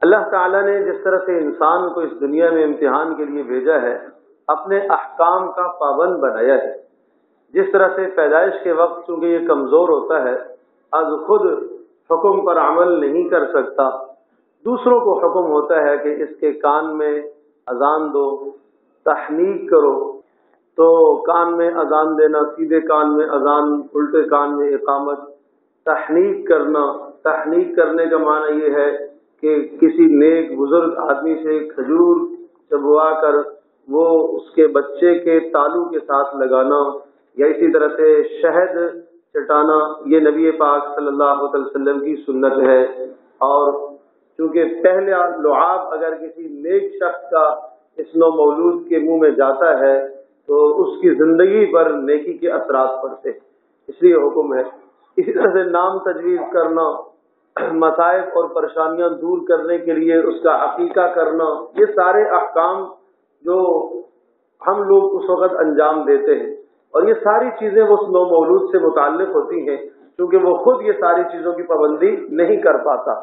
اللہ تعالیٰ نے جس طرح سے انسان کو اس دنیا میں امتحان کے لیے بھیجا ہے، اپنے احکام کا پابند بنایا ہے۔ جس طرح سے پیدائش کے وقت چونکہ یہ کمزور ہوتا ہے، از خود حکم پر عمل نہیں کر سکتا، دوسروں کو حکم ہوتا ہے کہ اس کے کان میں اذان دو، تحنیک کرو، تو کان میں اذان دینا، سیدھے کان میں اذان، الٹے کان میں اقامت، تحنیک کرنا۔ تحنیک کرنے کا معنی یہ ہے کہ کسی نیک بزرگ آدمی سے کھجور چبوا کر وہ اس کے بچے کے تالو کے ساتھ لگانا، یا اسی طرح سے شہد چٹانا، یہ نبی پاک صلی اللہ علیہ وسلم کی سنت ہے۔ اور چونکہ پہلے لعاب اگر کسی نیک شخص کا اس نو مولود کے منہ میں جاتا ہے تو اس کی زندگی پر نیکی کے اثرات پڑتے، اس لیے حکم ہے۔ اسی طرح سے نام تجویز کرنا، مصائب اور پریشانیاں دور کرنے کے لیے اس کا عقیقہ کرنا، یہ سارے احکام جو ہم لوگ اس وقت انجام دیتے ہیں، اور یہ ساری چیزیں وہ نو مولود سے متعلق ہوتی ہیں، کیونکہ وہ خود یہ ساری چیزوں کی پابندی نہیں کر پاتا۔